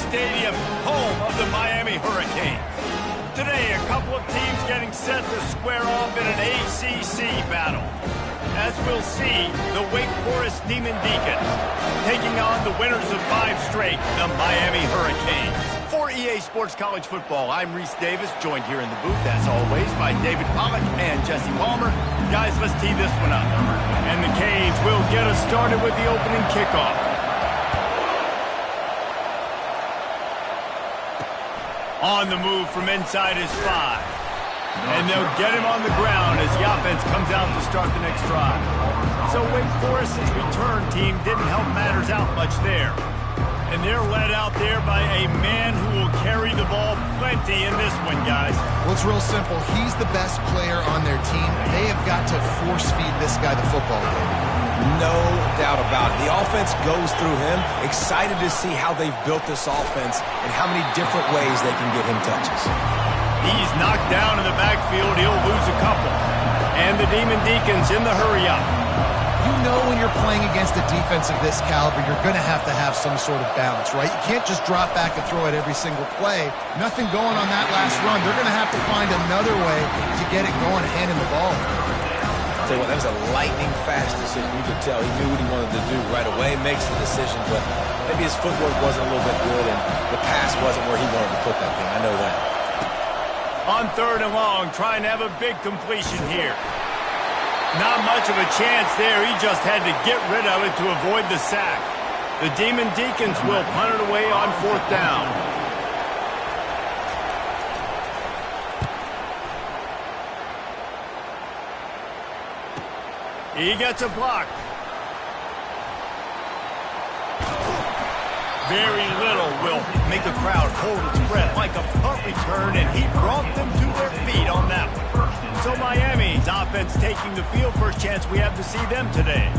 Stadium, home of the Miami Hurricanes. Today, a couple of teams getting set to square off in an ACC battle. As we'll see, the Wake Forest Demon Deacons taking on the winners of 5 straight, the Miami Hurricanes. For EA Sports College Football, I'm Reese Davis, joined here in the booth, as always, by David Pollack and Jesse Palmer. Guys, let's tee this one up. And the Canes will get us started with the opening kickoff. On the move from inside his 5. And they'll get him on the ground as the offense comes out to start the next drive. So Wake Forest's return team didn't help matters out much there. And they're led out there by a man who will carry the ball plenty in this one, guys. Well, it's real simple. He's the best player on their team. They have got to force-feed this guy the football game. No doubt about it. The offense goes through him. Excited to see how they've built this offense and how many different ways they can get him touches. He's knocked down in the backfield. He'll lose a couple. And the Demon Deacons in the hurry-up. You know when you're playing against a defense of this caliber, you're going to have some sort of balance, right? You can't just drop back and throw it every single play. Nothing going on that last run. They're going to have to find another way to get it going, handing the ball. Tell you what, that was a lightning-fast decision. You could tell he knew what he wanted to do right away, makes the decision, but maybe his footwork wasn't a little bit good, and the pass wasn't where he wanted to put that thing. I know that. On 3rd and long, trying to have a big completion here. Not much of a chance there. He just had to get rid of it to avoid the sack. The Demon Deacons will punt it away on 4th down. He gets a block. Very little will make a crowd hold its breath like a punt return, and he brought them to their feet on that one. So Miami's offense taking the field. First chance we have to see them today.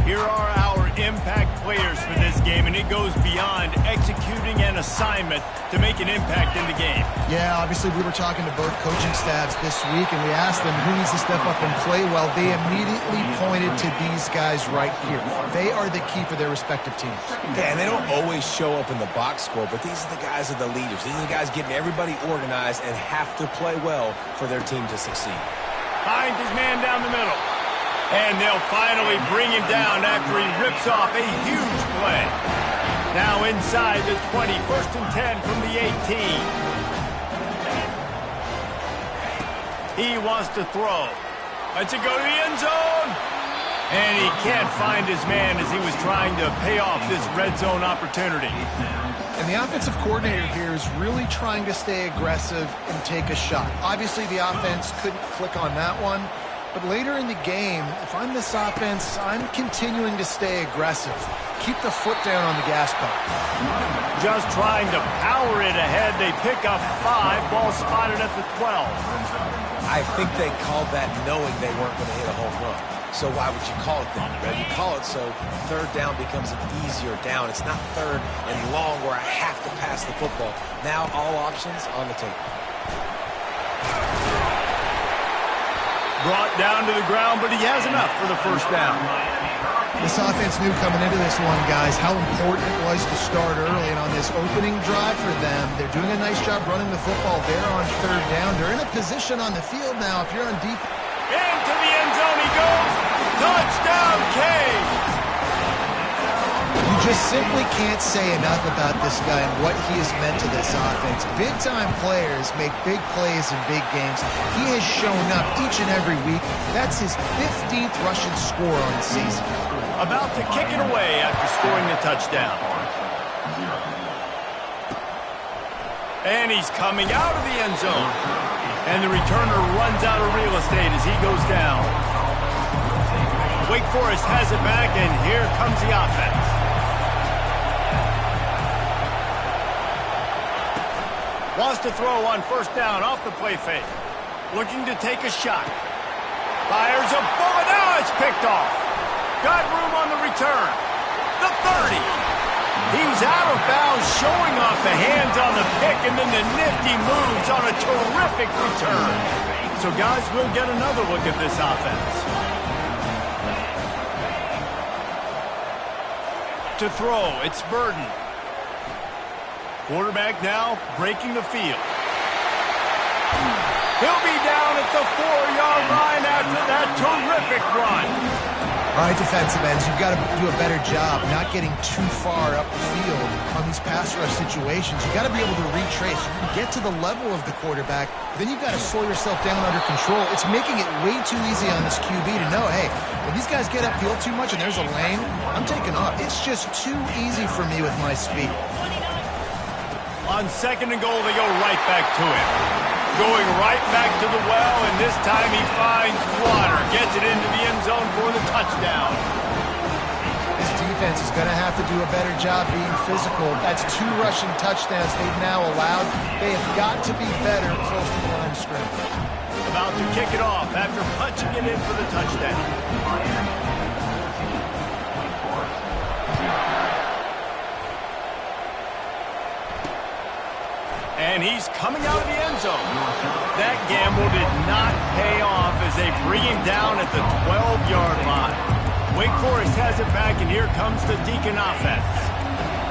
Here are our impact players for this game, and it goes beyond executing an assignment to make an impact in the game. Yeah, obviously we were talking to both coaching staffs this week, and we asked them who needs to step up and play well. They immediately pointed to these guys right here. They are the key for their respective teams. Yeah, and they don't always show up in the box score, but these are the guys that are the leaders. These are the guys getting everybody organized and have to play well for their team to succeed. Finds his man down the middle. And they'll finally bring him down after he rips off a huge play. Now inside the 20, 1st and 10 from the 18. He wants to throw. Lets it go to the end zone. And he can't find his man as he was trying to pay off this red zone opportunity. And the offensive coordinator here is really trying to stay aggressive and take a shot. Obviously, the offense couldn't click on that one. But later in the game, if I'm this offense, I'm continuing to stay aggressive. Keep the foot down on the gas pedal. Just trying to power it ahead. They pick up 5. Ball spotted at the 12. I think they called that knowing they weren't going to hit a home run. So why would you call it then? You call it so 3rd down becomes an easier down. It's not 3rd and long where I have to pass the football. Now all options on the table. Brought down to the ground, but he has enough for the 1st down. This offense knew coming into this one, guys, how important it was to start early. And on this opening drive for them, they're doing a nice job running the football there on 3rd down. They're in a position on the field now. If you're on deep... Into the end zone he goes. Touchdown, Canes. You just simply can't say enough about this guy and what he has meant to this offense. Big-time players make big plays in big games. He has shown up each and every week. That's his 15th rushing score on the season. About to kick it away after scoring the touchdown. And he's coming out of the end zone. And the returner runs out of real estate as he goes down. Wake Forest has it back, and here comes the offense. Wants to throw on 1st down off the play fake. Looking to take a shot. Fires a bullet. Now it's picked off. Got room on the return. The 30. He's out of bounds, showing off the hands on the pick, and then the nifty moves on a terrific return. So, guys, we'll get another look at this offense. To throw, it's Burden. Quarterback now breaking the field. He'll be down at the 4-yard line after that terrific run. All right, defensive ends, you've got to do a better job not getting too far up the field on these pass rush situations. You've got to be able to retrace. You can get to the level of the quarterback, then you've got to slow yourself down under control. It's making it way too easy on this QB to know, hey, when these guys get upfield too much and there's a lane, I'm taking off. It's just too easy for me with my speed. On 2nd and goal, they go right back to him. Going right back to the well, and this time he finds water. Gets it into the end zone for the touchdown. This defense is going to have to do a better job being physical. That's 2 rushing touchdowns they've now allowed. They have got to be better close to the line of scrimmage. About to kick it off after punching it in for the touchdown. And he's coming out of the end zone. That gamble did not pay off as they bring him down at the 12-yard line. Wake Forest has it back, and here comes the Deacon offense.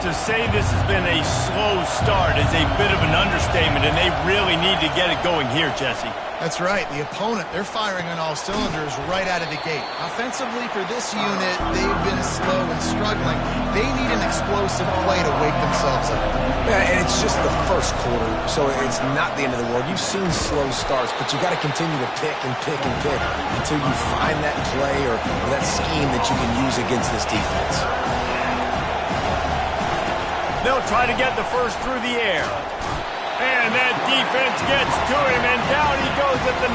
To say this has been a slow start is a bit of an understatement, and they really need to get it going here, Jesse. That's right. The opponent, they're firing on all cylinders right out of the gate. Offensively for this unit, they've been slow and struggling. They need an explosive play to wake themselves up. Yeah, and it's just the first quarter, so it's not the end of the world. You've seen slow starts, but you got to continue to pick and pick and pick until you find that play or that scheme that you can use against this defense. They'll try to get the first through the air. And that defense gets to him, and down he goes at the 9.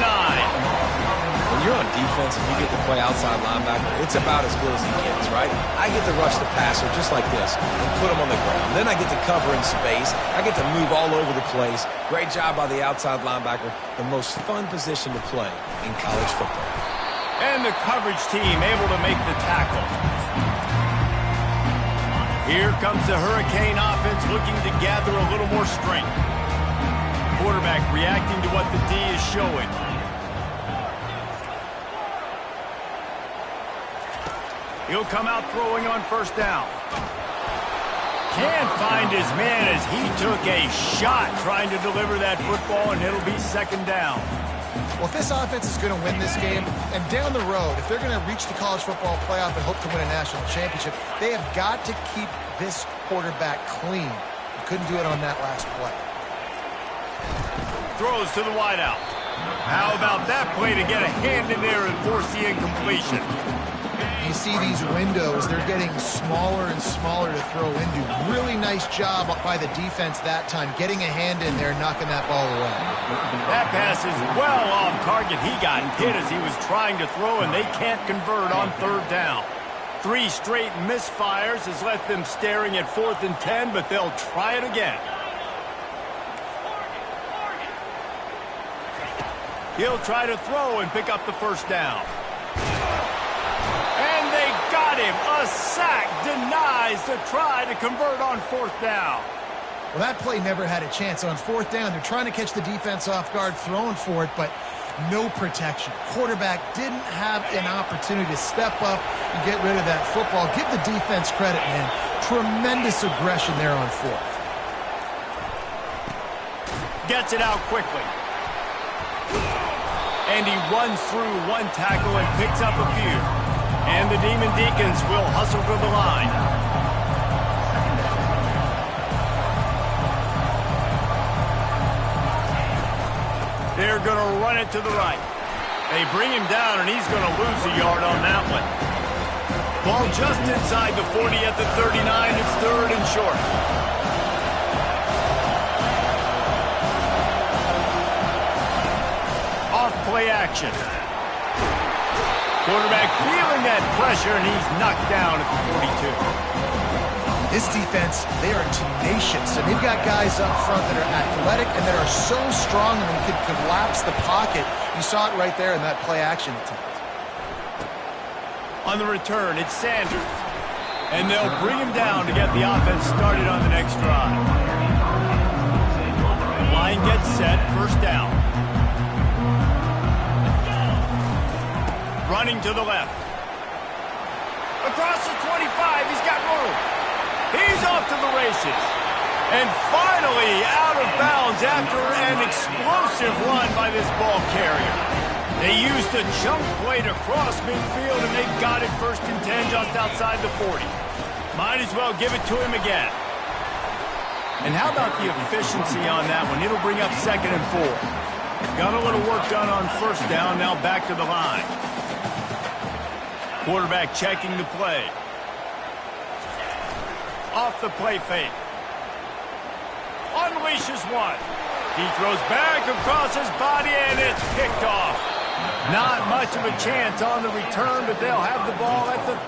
When you're on defense and you get to play outside linebacker, it's about as good as he gets, right? I get to rush the passer just like this and put him on the ground. Then I get to cover in space. I get to move all over the place. Great job by the outside linebacker. The most fun position to play in college football. And the coverage team able to make the tackle. Here comes the Hurricane offense looking to gather a little more strength. Quarterback reacting to what the D is showing. He'll come out throwing on first down. Can't find his man as he took a shot trying to deliver that football, and it'll be 2nd down. Well, if this offense is going to win this game, and down the road, if they're going to reach the college football playoff and hope to win a national championship, they have got to keep this quarterback clean. He couldn't do it on that last play. Throws to the wideout. How about that play to get a hand in there and force the incompletion? You see these windows, they're getting smaller and smaller to throw into. Really nice job by the defense that time, getting a hand in there and knocking that ball away. That pass is well off target. He got hit as he was trying to throw, and they can't convert on 3rd down. 3 straight misfires has left them staring at 4th and 10, but they'll try it again. He'll try to throw and pick up the first down. And they got him. A sack denies the try to convert on 4th down. Well, that play never had a chance. On 4th down, they're trying to catch the defense off guard, throwing for it, but no protection. Quarterback didn't have an opportunity to step up and get rid of that football. Give the defense credit, man. Tremendous aggression there on 4th. Gets it out quickly. And he runs through 1 tackle and picks up a few. And the Demon Deacons will hustle to the line. They're going to run it to the right. They bring him down, and he's going to lose a yard on that one. Ball just inside the 40 at the 39. It's 3rd and short. Off-play action. Quarterback feeling that pressure, and he's knocked down at the 42. This defense, they are tenacious, and they've got guys up front that are athletic and that are so strong and can collapse the pocket. You saw it right there in that play-action attempt. On the return, it's Sanders. And they'll bring him down to get the offense started on the next drive. Line gets set, first down. Running to the left. Across the 25, he's got room. He's off to the races. And finally out of bounds after an explosive run by this ball carrier. They used a jump play to cross midfield, and they've got it 1st and 10 just outside the 40. Might as well give it to him again. And how about the efficiency on that one? It'll bring up 2nd and 4. Got a little work done on 1st down, now back to the line. Quarterback checking the play. Off the play fake. Unleashes one. He throws back across his body, and it's picked off. Not much of a chance on the return, but they'll have the ball at the...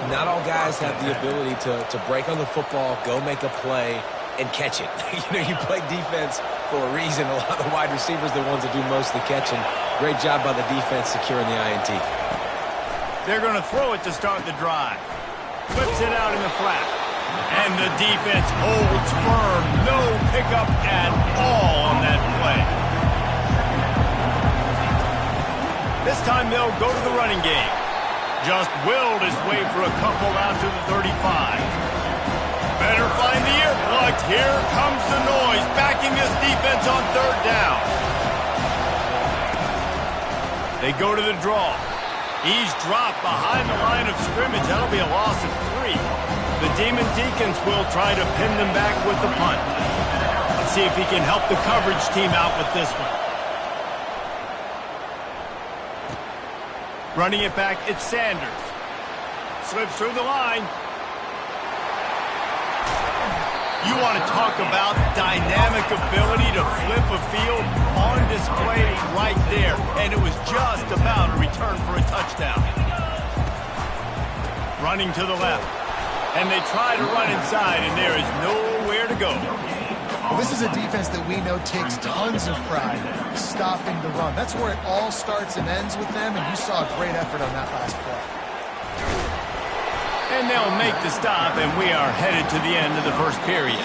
Not all guys have the ability to break on the football, go make a play, and catch it. You play defense for a reason. A lot of the wide receivers are the ones that do most of the catching. Great job by the defense securing the INT. They're going to throw it to start the drive. Flips it out in the flat. And the defense holds firm. No pickup at all on that play. This time they'll go to the running game. Just willed his way for a couple out to the 35. Better find the earplugs. Here comes the noise, backing this defense on 3rd down. They go to the draw. He's dropped behind the line of scrimmage. That'll be a loss of 3. The Deacons will try to pin them back with the punt. Let's see if he can help the coverage team out with this one. Running it back, it's Sanders. Slips through the line. You want to talk about dynamic ability to flip a field on display right there. And it was just about a return for a touchdown. Running to the left. And they try to run inside, and there is nowhere to go. Well, this is a defense that we know takes tons of pride stopping the run. That's where it all starts and ends with them, and you saw a great effort on that last play. And they'll make the stop, and we are headed to the end of the 1st period.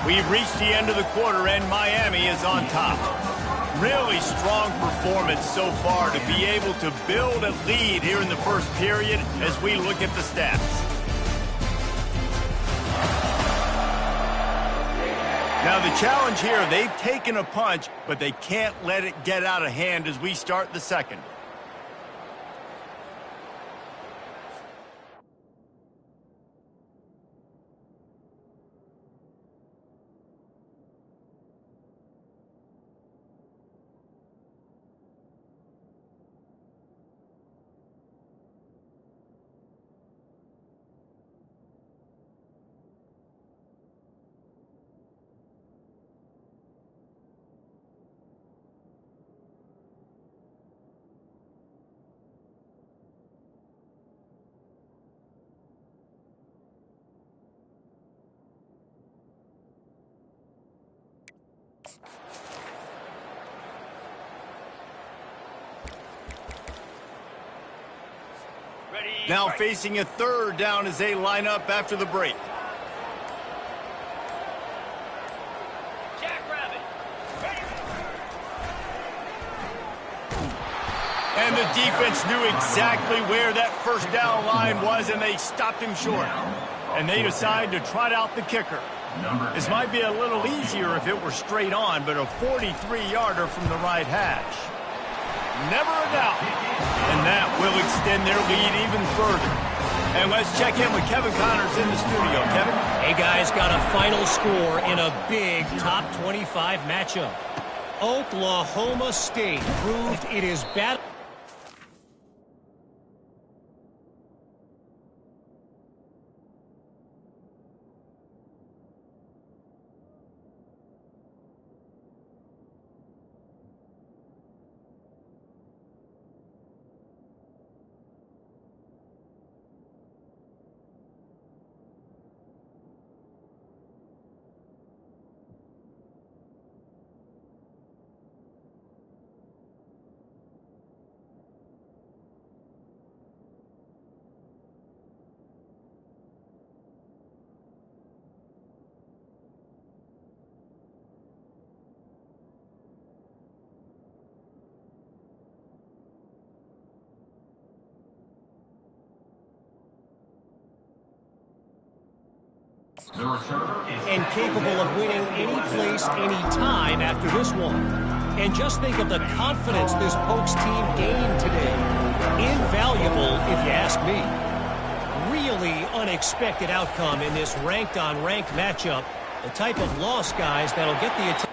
We've reached the end of the quarter, and Miami is on top. Really strong performance so far to be able to build a lead here in the 1st period as we look at the stats. Now the challenge here, they've taken a punch, but they can't let it get out of hand as we start the 2nd. Now facing a 3rd down as they line up after the break. And the defense knew exactly where that 1st down line was, and they stopped him short. And they decide to trot out the kicker. This might be a little easier if it were straight on, but a 43-yarder from the right hash. Never a doubt. And that will extend their lead even further. And let's check in with Kevin Connors in the studio. Kevin? Hey, guys, got a final score in a big top 25 matchup. Oklahoma State proved it is better. And capable of winning any place, any time after this one. And just think of the confidence this Pokes team gained today. Invaluable, if you ask me. Really unexpected outcome in this ranked-on-ranked matchup. The type of loss, guys, that'll get the attention.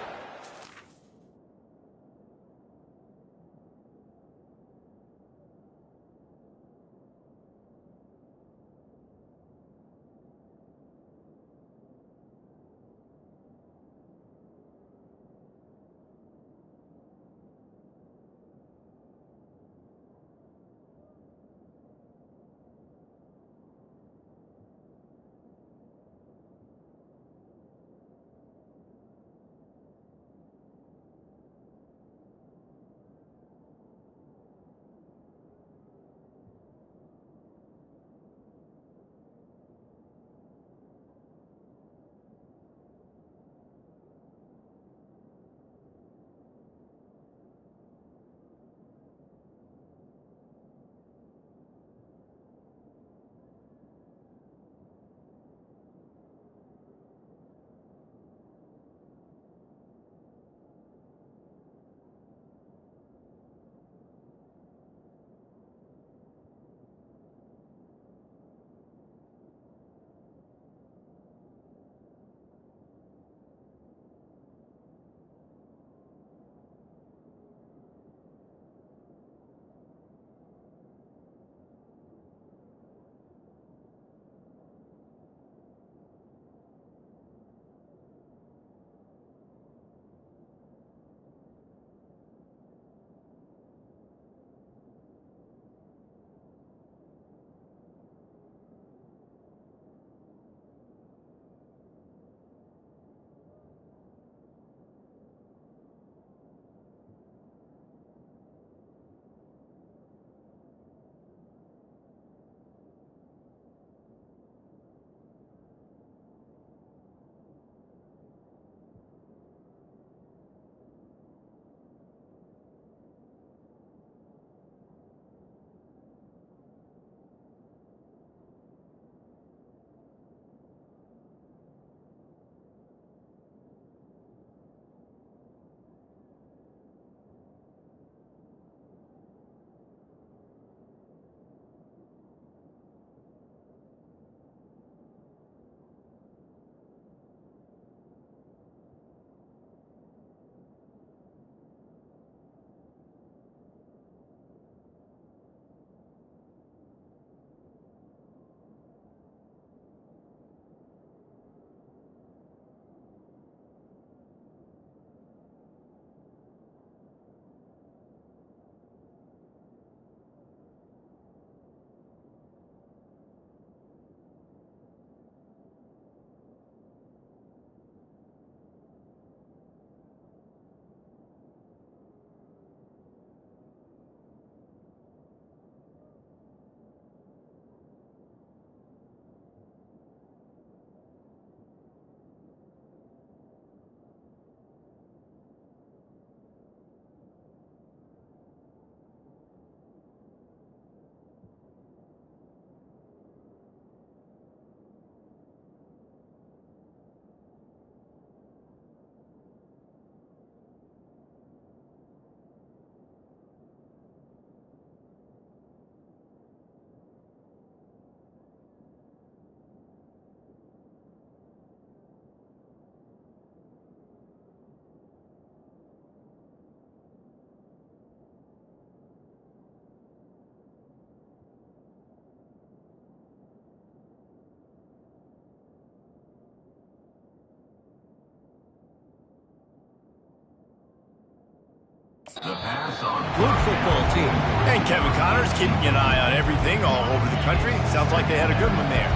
Good football team. And Kevin Connors keeping an eye on everything all over the country. Sounds like they had a good one there.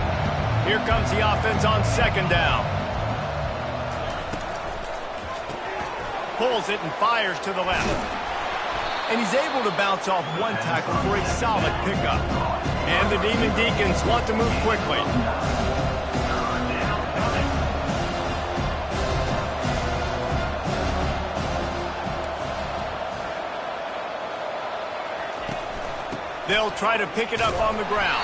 Here comes the offense on second down. Pulls it and fires to the left. And he's able to bounce off one tackle for a solid pickup. And the Demon Deacons want to move quickly. They'll try to pick it up on the ground.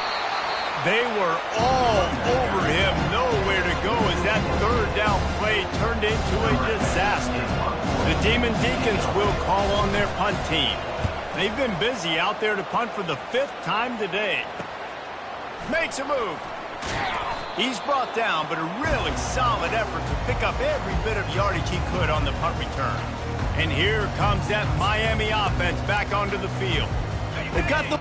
They were all over him, nowhere to go as that third down play turned into a disaster. The Deacons will call on their punt team. They've been busy out there to punt for the 5th time today. Makes a move. He's brought down, but a really solid effort to pick up every bit of yardage he could on the punt return. And here comes that Miami offense back onto the field. They've got the...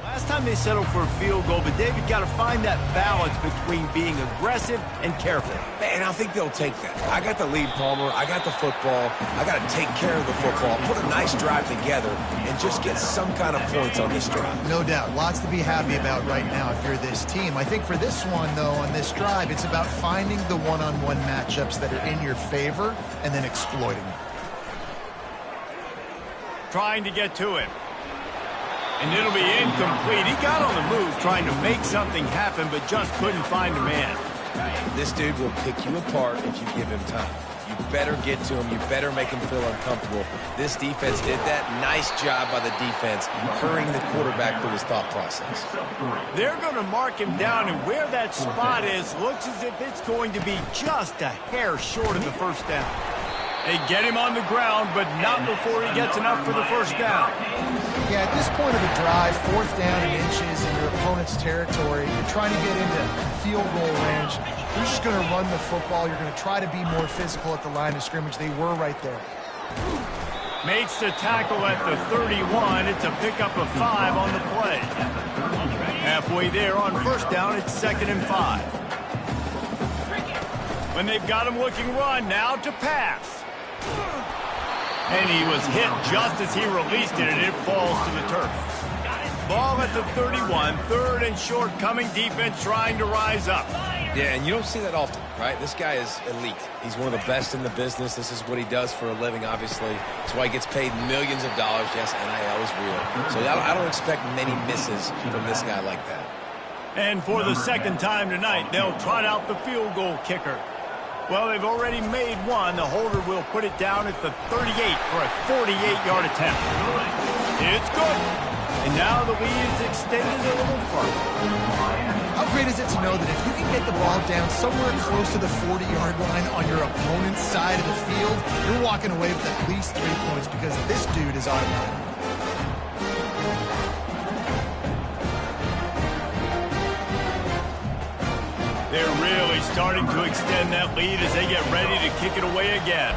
Last time they settled for a field goal, but David got to find that balance between being aggressive and careful. Man, I think they'll take that. I got the lead, Palmer. I got the football. I got to take care of the football, put a nice drive together, and just get some kind of points on this drive. No doubt. Lots to be happy about right now if you're this team. I think for this one, though, on this drive, it's about finding the one-on-one matchups that are in your favor and then exploiting them. Trying to get to him. And it'll be incomplete. He got on the move trying to make something happen, but just couldn't find a man. This dude will pick you apart if you give him time. You better get to him. You better make him feel uncomfortable. This defense did that. Nice job by the defense, hurrying the quarterback through his thought process. They're going to mark him down, and where that spot is looks as if it's going to be just a hair short of the first down. They get him on the ground, but not before he gets enough for the first down. Yeah, at this point of the drive, 4th down and inches in your opponent's territory, you're trying to get into field goal range. You're just going to run the football. You're going to try to be more physical at the line of scrimmage. They were right there. Makes the tackle at the 31. It's a pickup of 5 on the play. Halfway there on first down, it's 2nd and 5. When they've got him looking run, now to pass. And he was hit just as he released it, and it falls to the turf. Ball at the 31, 3rd and short, coming defense trying to rise up. Yeah, and you don't see that often, right? This guy is elite. He's one of the best in the business. This is what he does for a living, obviously. That's why he gets paid millions of dollars. Yes, NIL is real. So I don't expect many misses from this guy like that. And for the 2nd time tonight, they'll trot out the field goal kicker. Well, they've already made one. The holder will put it down at the 38 for a 48-yard attempt. It's good. And now the lead is extended a little further. How great is it to know that if you can get the ball down somewhere close to the 40-yard line on your opponent's side of the field, you're walking away with at least 3 points because this dude is automatic. They're really starting to extend that lead as they get ready to kick it away again.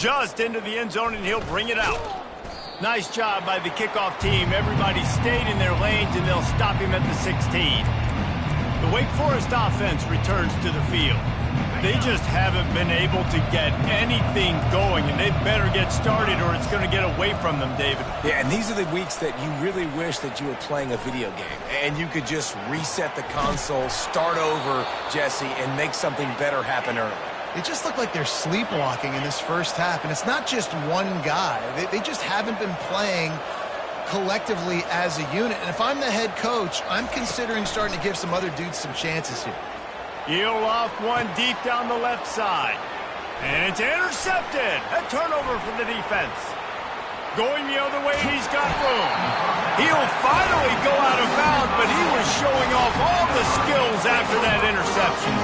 Just into the end zone, and he'll bring it out. Nice job by the kickoff team. Everybody stayed in their lanes, and they'll stop him at the 16. The Wake Forest offense returns to the field. They just haven't been able to get anything going, and they better get started or it's going to get away from them, David. Yeah, and these are the weeks that you really wish that you were playing a video game and you could just reset the console, start over, Jesse, and make something better happen early. It just looked like they're sleepwalking in this first half, and it's not just one guy. They just haven't been playing collectively as a unit. And if I'm the head coach, I'm considering starting to give some other dudes some chances here. He'll off one deep down the left side. And it's intercepted. A turnover for the defense. Going the other way, he's got room. He'll finally go out of bounds, but he was showing off all the skills after that interception.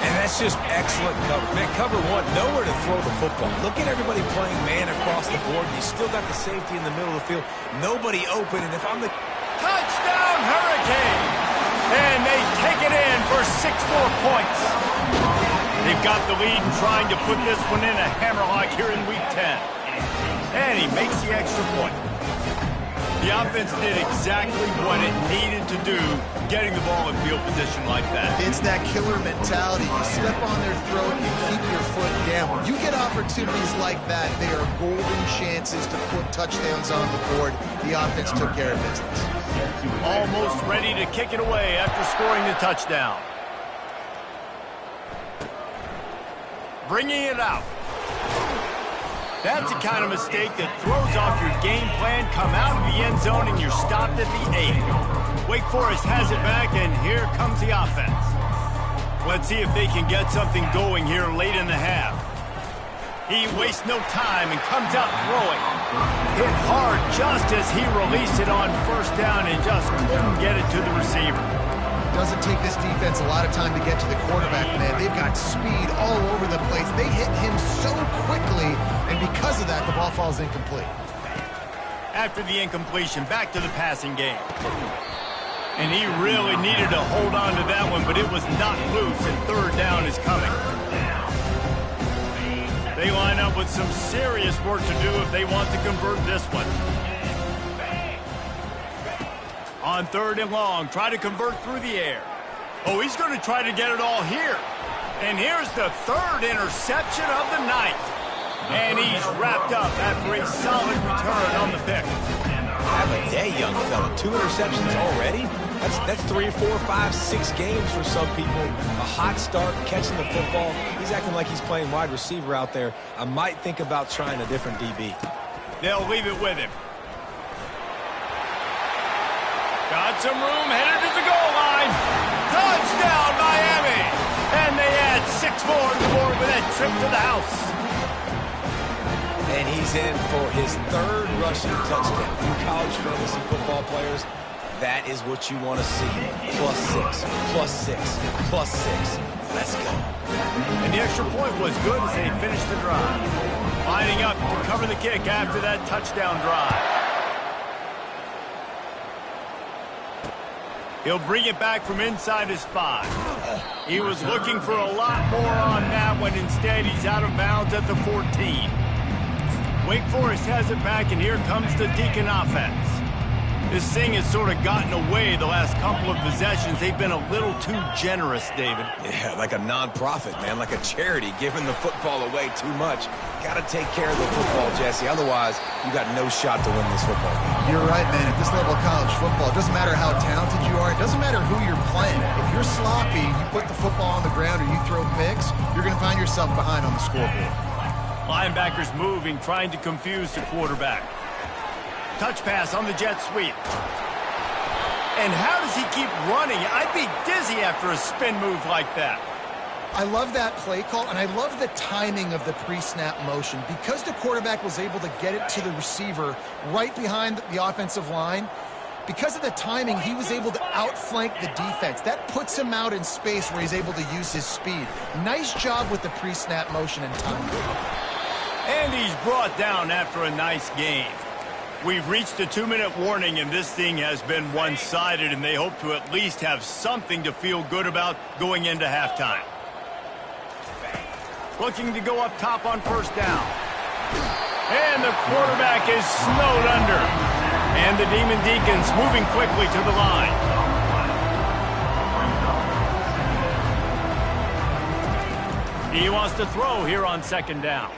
And that's just excellent cover. Man, cover one, nowhere to throw the football. Look at everybody playing man across the board. You still got the safety in the middle of the field. Nobody open, and if I'm the... Touchdown, Hurricane! And they take it in for 6 more points. They've got the lead and trying to put this one in a hammerlock here in Week 10. And he makes the extra point. The offense did exactly what it needed to do, getting the ball in field position like that. It's that killer mentality. You step on their throat, you keep your foot down. When you get opportunities like that, they are golden chances to put touchdowns on the board. The offense took care of business. Almost ready to kick it away after scoring the touchdown. Bringing it out. That's the kind of mistake that throws off your game plan. Come out of the end zone and you're stopped at the 8. Wake Forest has it back, and here comes the offense. Let's see if they can get something going here late in the half. He wastes no time and comes out throwing. Hit hard just as he released it on first down and just couldn't get it to the receiver. Doesn't take this defense a lot of time to get to the quarterback, man. They've got speed all over the place. They hit him so quickly, and because of that, the ball falls incomplete. After the incompletion, back to the passing game. And he really needed to hold on to that one, but it was not loose, and third down is coming. They line up with some serious work to do if they want to convert this one. On 3rd and long, try to convert through the air. Oh, he's going to try to get it all here. And here's the 3rd interception of the night. And he's wrapped up after a solid return on the pick. Have a day, young fella. 2 interceptions already? That's 3, 4, 5, 6 games for some people. A hot start, catching the football. He's acting like he's playing wide receiver out there. I might think about trying a different DB. They'll leave it with him. Got some room, headed to the goal line. Touchdown, Miami! And they add 6 more to the board with that trip to the house. And he's in for his 3rd rushing touchdown. You college fantasy football players, that is what you want to see. +6, +6, +6. Let's go. And the extra point was good as they finished the drive. Lining up to cover the kick after that touchdown drive. He'll bring it back from inside his 5. He was looking for a lot more on that one. Instead, he's out of bounds at the 14. Wake Forest has it back, and here comes the Deacon offense. This thing has sort of gotten away the last couple of possessions. They've been a little too generous, David. Yeah, like a non-profit, man, like a charity, giving the football away too much. Got to take care of the football, Jesse. Otherwise, you got no shot to win this football game. You're right, man. At this level of college football, it doesn't matter how talented you are. It doesn't matter who you're playing. If you're sloppy, you put the football on the ground or you throw picks, you're going to find yourself behind on the scoreboard. Linebackers moving, trying to confuse the quarterback. Touch pass on the jet sweep. And how does he keep running? I'd be dizzy after a spin move like that. I love that play call, and I love the timing of the pre-snap motion. Because the quarterback was able to get it to the receiver right behind the offensive line, because of the timing, he was able to outflank the defense. That puts him out in space where he's able to use his speed. Nice job with the pre-snap motion and timing. And he's brought down after a nice game. We've reached the 2-minute warning, and this thing has been one-sided, and they hope to at least have something to feel good about going into halftime. Looking to go up top on first down. And the quarterback is snowed under. And the Demon Deacons moving quickly to the line. He wants to throw here on second down.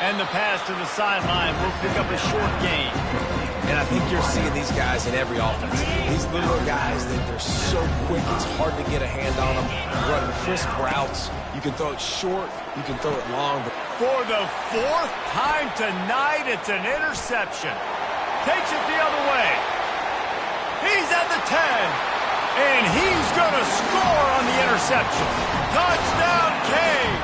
And the pass to the sideline will pick up a short gain. And I think you're seeing these guys in every offense. These little guys, they're so quick, it's hard to get a hand on them. Running crisp routes. You can throw it short, you can throw it long. But for the fourth time tonight, it's an interception. Takes it the other way. He's at the 10. And he's going to score on the interception. Touchdown, Cade.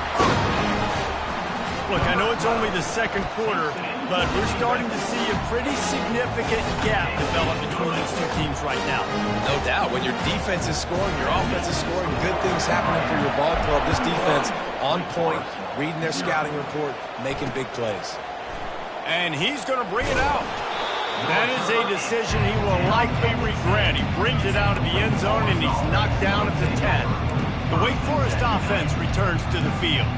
Look, I know it's only the second quarter, but we're starting to see a pretty significant gap develop between these two teams right now. No doubt. When your defense is scoring, your offense is scoring, good things happening for your ball club. This defense on point, reading their scouting report, making big plays. And he's going to bring it out. That is a decision he will likely regret. He brings it out of the end zone, and he's knocked down at the 10. The Wake Forest offense returns to the field.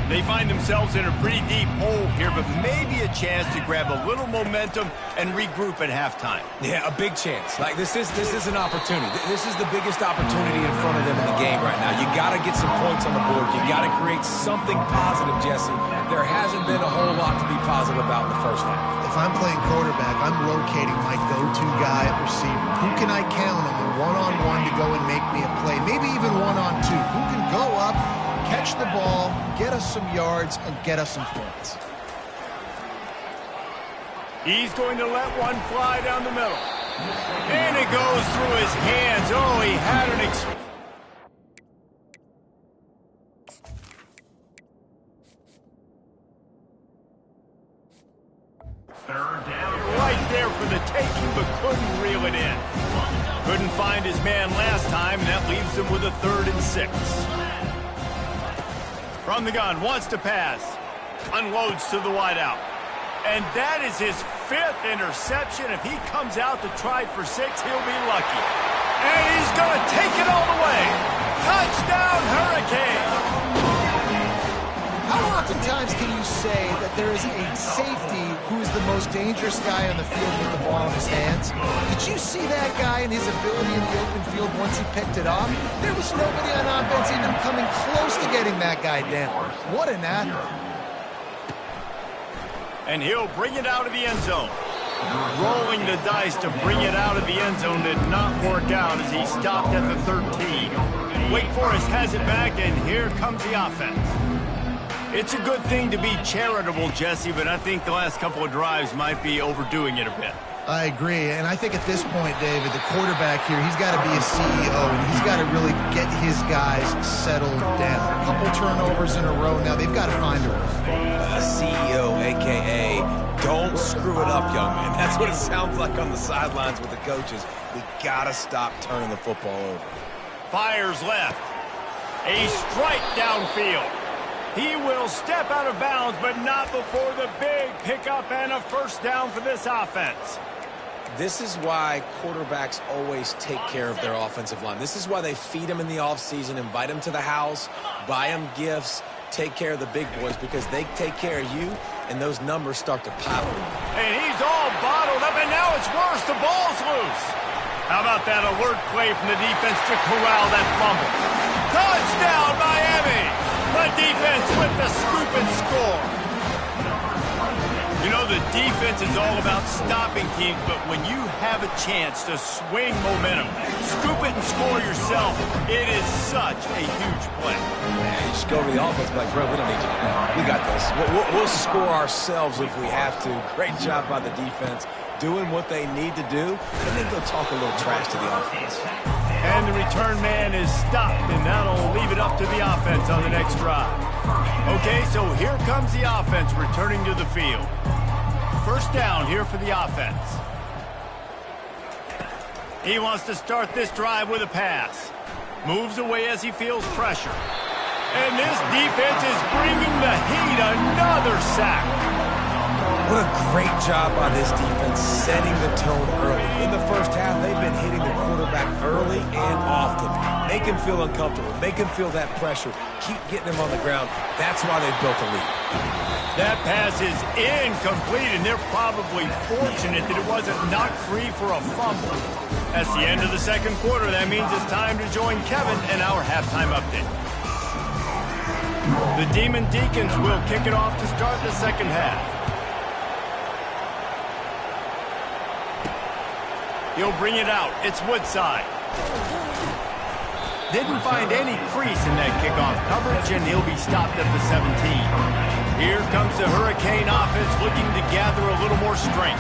They find themselves in a pretty deep hole here, but maybe a chance to grab a little momentum and regroup at halftime. Yeah, a big chance. Like, this is an opportunity. This is the biggest opportunity in front of them in the game right now. You got to get some points on the board. You got to create something positive, Jesse. There hasn't been a whole lot to be positive about in the first half. If I'm playing quarterback, I'm locating my go-to guy at receiver. Who can I count on a one-on-one to go and make me a play? Maybe even one-on-two. Who can go up, catch the ball, get us some yards, and get us some points? He's going to let one fly down the middle. And it goes through his hands. Oh, he had an third down. Right there for the taking, but couldn't reel it in. Couldn't find his man last time, and that leaves him with a 3rd and 6. From the gun, wants to pass. Unloads to the wideout. And that is his 5th interception. If he comes out to try for 6, he'll be lucky. And he's going to take it all the way. Touchdown, Hurricane! How oftentimes can you say that there is a safety who is the most dangerous guy on the field with the ball in his hands? Did you see that guy and his ability in the open field once he picked it off? There was nobody on offense even coming close to getting that guy down. What an athlete. And he'll bring it out of the end zone. Rolling the dice to bring it out of the end zone did not work out as he stopped at the 13. Wake Forest has it back, and here comes the offense. It's a good thing to be charitable, Jesse, but I think the last couple of drives might be overdoing it a bit. I agree, and I think at this point, David, the quarterback here, he's got to be a CEO, and he's got to really get his guys settled down. A couple turnovers in a row now. They've got to find a way. A CEO, a.k.a. don't screw it up, young man. That's what it sounds like on the sidelines with the coaches. We got to stop turning the football over. Fires left. A strike downfield. He will step out of bounds, but not before the big pickup and a 1st down for this offense. This is why quarterbacks always take care of their offensive line. This is why they feed them in the offseason, invite them to the house, buy them gifts, take care of the big boys, because they take care of you, and those numbers start to pile up. And he's all bottled up, and now it's worse. The ball's loose. How about that alert play from the defense to corral that fumble? Touchdown, Miami! The defense with the scoop and score. You know, the defense is all about stopping teams, but when you have a chance to swing momentum, scoop it and score yourself, it is such a huge play. Man, you just go to the offense like, bro, we don't need you now. We got this. We'll score ourselves if we have to. Great job by the defense, doing what they need to do, and then go talk a little trash to the offense. And the return man is stopped, and that'll leave it up to the offense on the next drive. Okay, so here comes the offense returning to the field. 1st down here for the offense. He wants to start this drive with a pass. Moves away as he feels pressure. And this defense is bringing the heat. Another sack. What a great job by this defense setting the tone early. In the first half, they've been hitting the quarterback early and often, Make him feel uncomfortable. Make him feel that pressure. Keep getting him on the ground. That's why they've built a lead. That pass is incomplete, and they're probably fortunate that it wasn't knocked free for a fumble. That's the end of the second quarter. That means it's time to join Kevin in our halftime update. The Deacons will kick it off to start the second half. He'll bring it out. It's Woodside. Didn't find any crease in that kickoff coverage, and he'll be stopped at the 17. Here comes the Hurricane offense looking to gather a little more strength.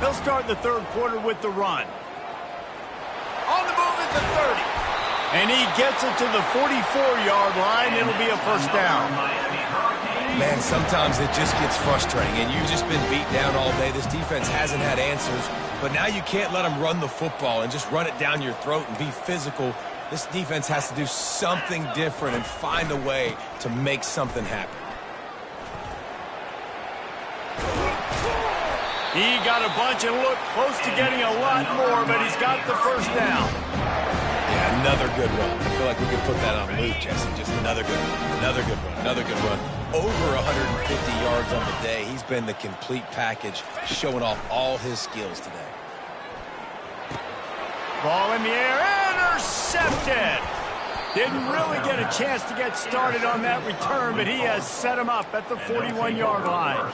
They'll start the third quarter with the run. On the move is the 30. And he gets it to the 44-yard line. It'll be a first down. Man, sometimes it just gets frustrating, and you've just been beat down all day. This defense hasn't had answers, but now you can't let them run the football and just run it down your throat and be physical. This defense has to do something different and find a way to make something happen. He got a bunch and looked close to getting a lot more, but he's got the first down. Yeah, another good run. I feel like we could put that on loop, Jesse. Just another good run, another good run, another good run. Over 150 yards on the day. He's been the complete package, showing off all his skills today. Ball in the air, intercepted. Didn't really get a chance to get started on that return, but he has set him up at the 41-yard line.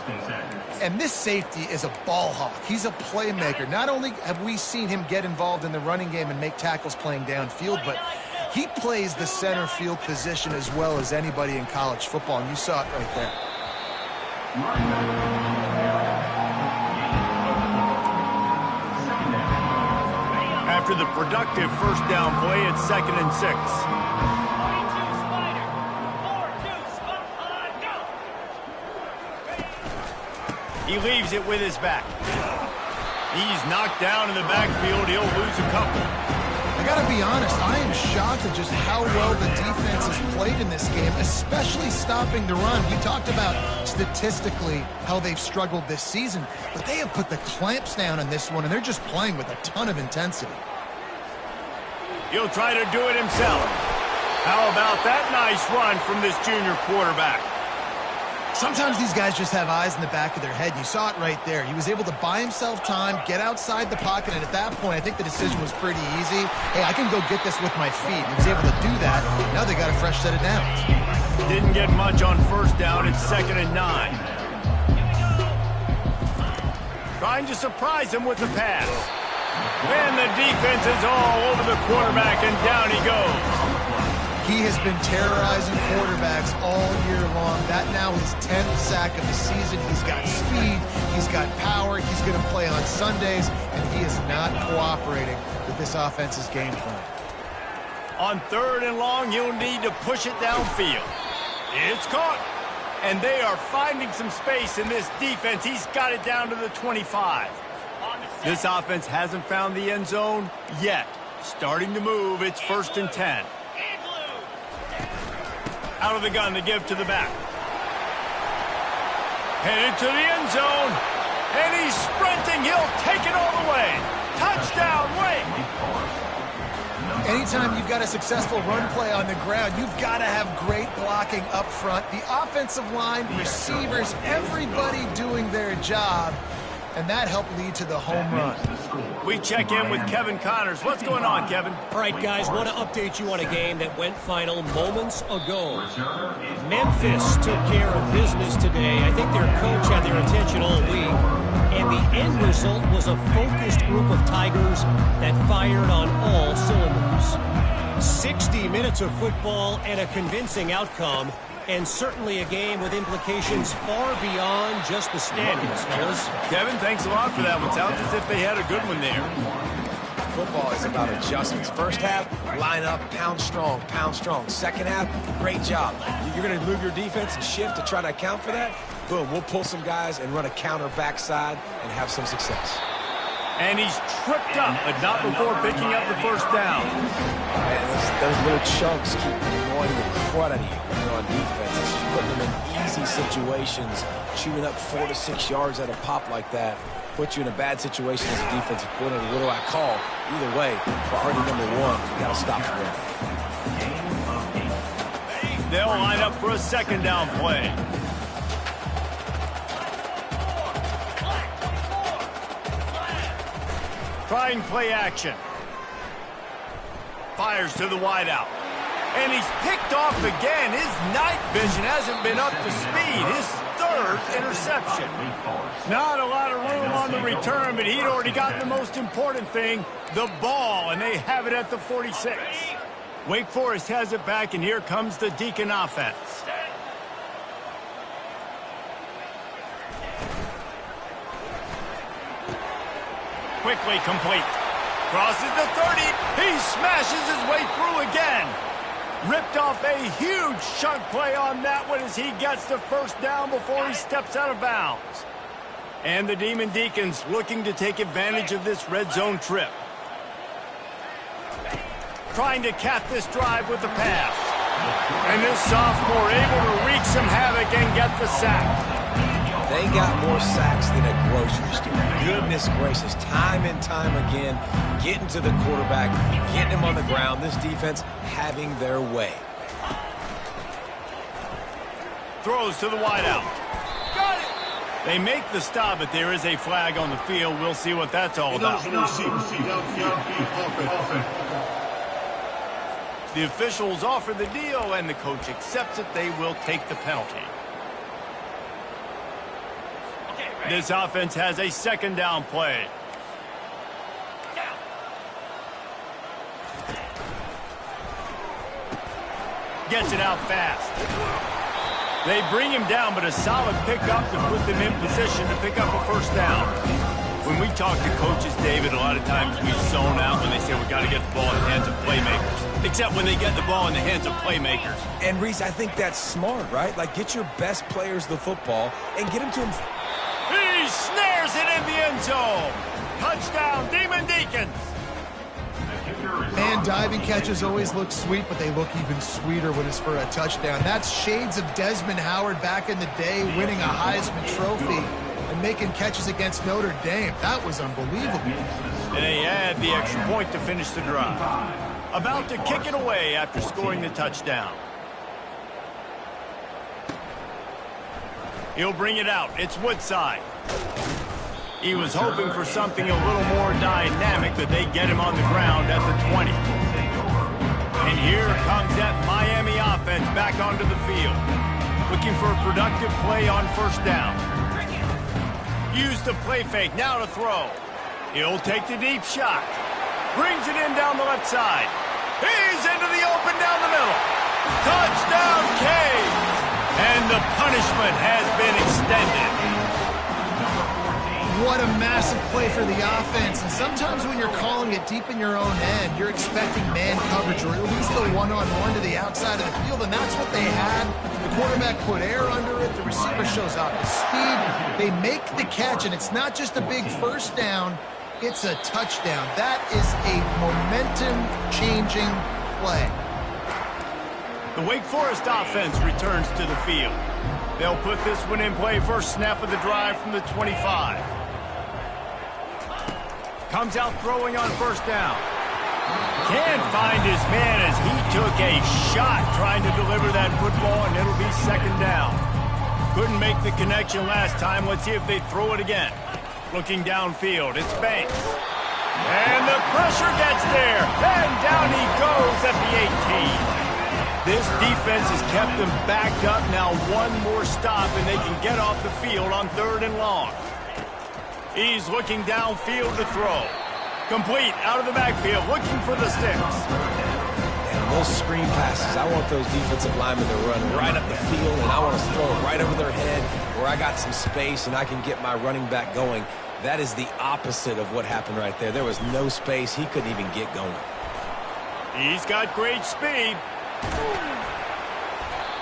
And this safety is a ball hawk. He's a playmaker. Not only have we seen him get involved in the running game and make tackles playing downfield, but he plays the center field position as well as anybody in college football, and you saw it right there. After the productive first down play, it's 2nd and 6. He leaves it with his back. He's knocked down in the backfield. He'll lose a couple. I got to be honest, I am shocked at just how well the defense has played in this game, especially stopping the run. We talked about statistically how they've struggled this season, but they have put the clamps down on this one, and they're just playing with a ton of intensity. He'll try to do it himself. How about that nice run from this junior quarterback? Sometimes these guys just have eyes in the back of their head. You saw it right there. He was able to buy himself time, get outside the pocket, and at that point, I think the decision was pretty easy. Hey, I can go get this with my feet. He was able to do that. Now they got a fresh set of downs. Didn't get much on first down. It's 2nd and 9. Trying to surprise him with the pass. And the defense is all over the quarterback, and down he goes. He has been terrorizing quarterbacks all year long. That now his 10th sack of the season. He's got speed. He's got power. He's going to play on Sundays, and he is not cooperating with this offense's game plan. On 3rd and long, he'll need to push it downfield. It's caught. And they are finding some space in this defense. He's got it down to the 25. This offense hasn't found the end zone yet. Starting to move. It's 1st and 10. Out of the gun to give to the back. Headed to the end zone. And he's sprinting. He'll take it all the way. Touchdown, Wake. Anytime you've got a successful run play on the ground, you've got to have great blocking up front. The offensive line, receivers, everybody doing their job. And that helped lead to the home run. We check in with Kevin Connors. What's going on, Kevin? All right, guys, want to update you on a game that went final moments ago. Memphis took care of business today. I think their coach had their attention all week. And the end result was a focused group of Tigers that fired on all cylinders. 60 minutes of football and a convincing outcome. And certainly a game with implications far beyond just the standings, fellas. Kevin, thanks a lot for that one. Sounds as if they had a good one there. Football is about adjustments. First half, line up, pound strong, pound strong. Second half, great job. You're going to move your defense and shift to try to account for that. Boom, we'll pull some guys and run a counter backside and have some success. And he's tripped up, but not before picking up the first down. Man, those little chunks keep annoying the crud out of you when you're on defense. It's just putting them in easy situations, chewing up 4 to 6 yards at a pop like that. put you in a bad situation as a defensive coordinator. What do I call? Either way, priority number one, you got to stop the run. They'll line up for a second down play. Trying play action. Fires to the wideout. And he's picked off again. His night vision hasn't been up to speed. His third interception. Not a lot of room on the return, but he'd already gotten the most important thing, the ball, and they have it at the 46. Wake Forest has it back, and here comes the Deacon offense. Quickly complete. Crosses the 30. He smashes his way through again. Ripped off a huge chunk play on that one as he gets the first down before he steps out of bounds. And the Demon Deacons looking to take advantage of this red zone trip. Trying to cap this drive with the pass. And this sophomore able to wreak some havoc and get the sack. They got more sacks than a grocery store. Goodness gracious, time and time again, getting to the quarterback, getting him on the ground. This defense having their way. Throws to the wideout. Got it! They make the stop, but there is a flag on the field. We'll see what that's all about. The officials offer the deal, and the coach accepts it. They will take the penalty. This offense has a second down play. Gets it out fast. They bring him down, but a solid pickup to put them in position to pick up a first down. When we talk to coaches, David, a lot of times we zone out when they say we got to get the ball in the hands of playmakers. Except when they get the ball in the hands of playmakers. And, Reese, I think that's smart, right? Like, get your best players the football and get them to him. He snares it in the end zone. Touchdown, Demon Deacons. Man, diving catches always look sweet, but they look even sweeter when it's for a touchdown. That's shades of Desmond Howard back in the day, winning a Heisman Trophy and making catches against Notre Dame. That was unbelievable. And they add the extra point to finish the drive. About to kick it away after scoring the touchdown. He'll bring it out. It's Woodside. He was hoping for something a little more dynamic, but they get him on the ground at the 20. And here comes that Miami offense back onto the field. Looking for a productive play on first down. Use the play fake, now to throw. He'll take the deep shot. Brings it in down the left side. He's into the open down the middle. Touchdown, Cade! And the punishment has been extended. What a massive play for the offense. And sometimes when you're calling it deep in your own end, you're expecting man coverage or at least the one-on-one to the outside of the field, and that's what they had. The quarterback put air under it. The receiver shows off his speed. They make the catch, and it's not just a big first down. It's a touchdown. That is a momentum-changing play. The Wake Forest offense returns to the field. They'll put this one in play first snap of the drive from the 25. Comes out throwing on first down. Can't find his man as he took a shot trying to deliver that football, and it'll be second down. Couldn't make the connection last time. Let's see if they throw it again. Looking downfield, it's Banks. And the pressure gets there, and down he goes at the 18. This defense has kept them backed up. Now one more stop, and they can get off the field on third and long. He's looking downfield to throw. Complete out of the backfield, looking for the sticks. And those screen passes, I want those defensive linemen to run right up the field, and I want to throw it right over their head where I got some space and I can get my running back going. That is the opposite of what happened right there. There was no space. He couldn't even get going. He's got great speed.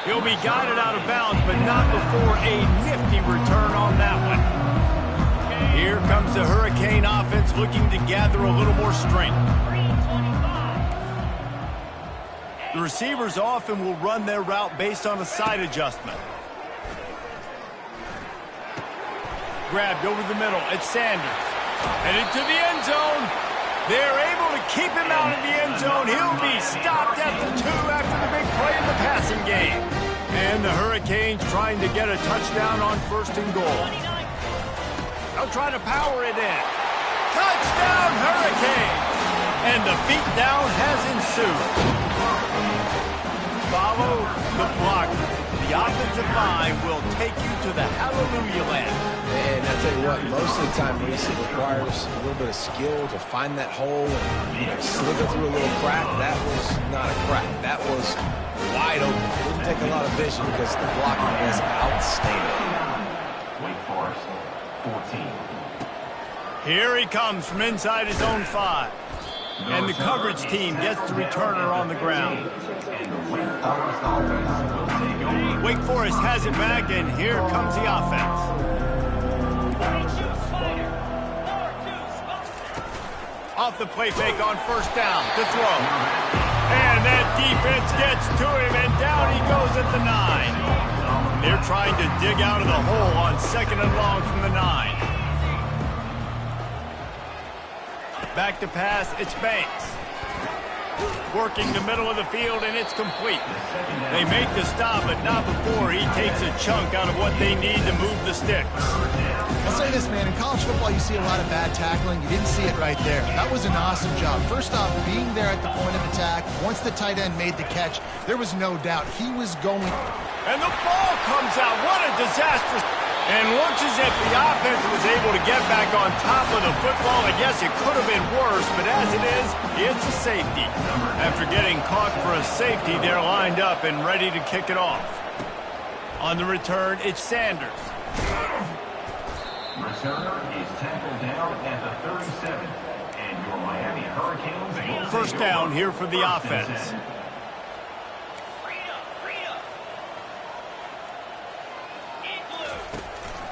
He'll be guided out of bounds, but not before a nifty return on that one. Here comes the Hurricane offense looking to gather a little more strength. The receivers often will run their route based on a side adjustment. Grabbed over the middle. It's Sanders. Headed to the end zone. They're able to keep him out of the end zone. He'll be stopped at the 2 after the big play in the passing game. And the Hurricanes trying to get a touchdown on 1st and goal. They'll try to power it in. Touchdown, Hurricanes! And the beatdown has ensued. Follow the block. The offensive line will take you to the hallelujah land. And I'll tell you what, most of the time, Reese, it requires a little bit of skill to find that hole and slither through a little crack. That was not a crack. That was wide open. Didn't take a lot of vision because the blocking was outstanding. Wake Forest, 14. Here he comes from inside his own 5. And the coverage team gets the returner on the ground. Wake Forest has it back, and here comes the offense. Off the play fake on 1st down to throw. And that defense gets to him, and down he goes at the 9. They're trying to dig out of the hole on 2nd and long from the 9. Back to pass, it's Banks. Working the middle of the field, and it's complete. They make the stop, but not before he takes a chunk out of what they need to move the sticks. I'll say this, man. In college football, you see a lot of bad tackling. You didn't see it right there. That was an awesome job. First off, being there at the point of attack. Once the tight end made the catch, there was no doubt he was going. And the ball comes out. What a disastrous. And looks as if the offense was able to get back on top of the football. I guess it could have been worse, but as it is, it's a safety. After getting caught for a safety, they're lined up and ready to kick it off. On the return, it's Sanders. Returner is tackled down at the 37. And your Miami Hurricanes... 1st down here for the offense.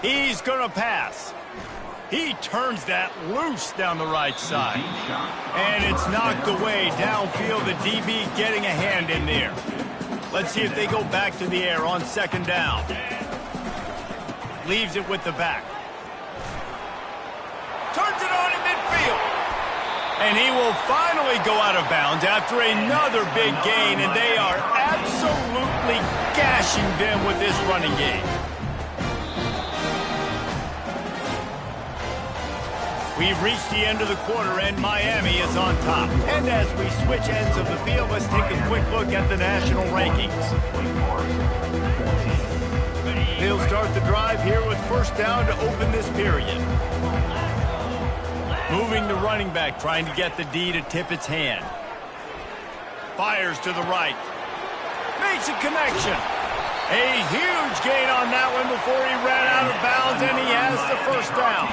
He's going to pass. He turns that loose down the right side. And it's knocked away downfield. The DB getting a hand in there. Let's see if they go back to the air on 2nd down. Leaves it with the back. Turns it on in midfield. And he will finally go out of bounds after another big gain. And they are absolutely gashing them with this running game. We've reached the end of the quarter, and Miami is on top. And as we switch ends of the field, let's take a quick look at the national rankings. They'll start the drive here with 1st down to open this period. Moving the running back, trying to get the D to tip its hand. Fires to the right. Makes a connection. A huge gain on that one before he ran out of bounds, and he has the 1st down.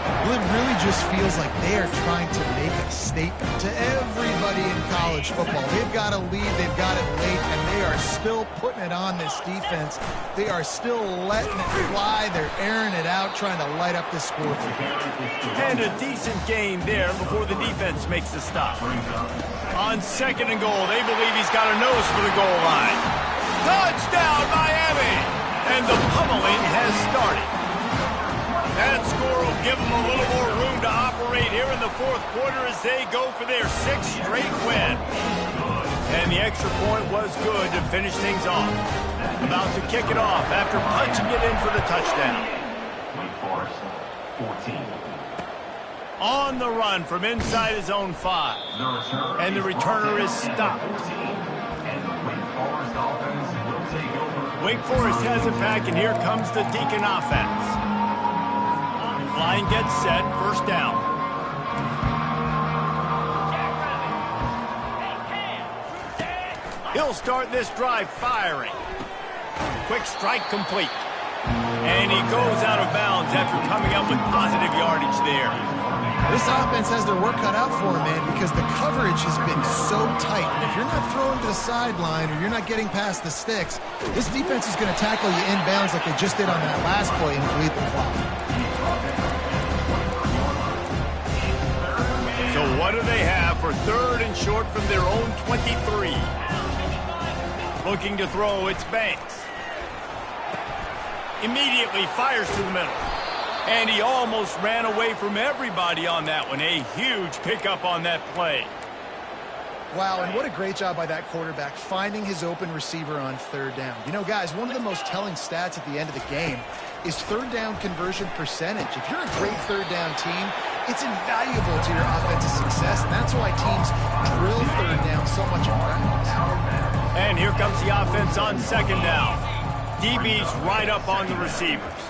Well, it really just feels like they are trying to make a statement to everybody in college football. They've got a lead, they've got it late, and they are still putting it on this defense. They are still letting it fly. They're airing it out, trying to light up the scoreboard. And a decent gain there before the defense makes the stop. On 2nd and goal, they believe he's got a nose for the goal line. Touchdown, Miami! And the pummeling has started. That score will give them a little more room to operate here in the 4th quarter as they go for their 6th straight win. And the extra point was good to finish things off. About to kick it off after punching it in for the touchdown. Wake Forest, 14. On the run from inside his own 5. And the returner is stopped. And the Wake Forest offense will take over. Wake Forest has it back, and here comes the Deacon offense. Line gets set, 1st down. He'll start this drive firing. Quick strike complete. And he goes out of bounds after coming up with positive yardage there. This offense has their work cut out for them, man, because the coverage has been so tight. And if you're not throwing to the sideline or you're not getting past the sticks, this defense is going to tackle you inbounds like they just did on that last play and bleed the clock. So what do they have for 3rd and short from their own 23? Looking to throw, it's Banks. Immediately fires to the middle. And he almost ran away from everybody on that one. A huge pickup on that play. Wow, and what a great job by that quarterback finding his open receiver on third down. You know, guys, one of the most telling stats at the end of the game is third down conversion percentage. If you're a great third down team, it's invaluable to your offensive success, and that's why teams drill third down so much in practice. And here comes the offense on second down. DB's right up on the receivers.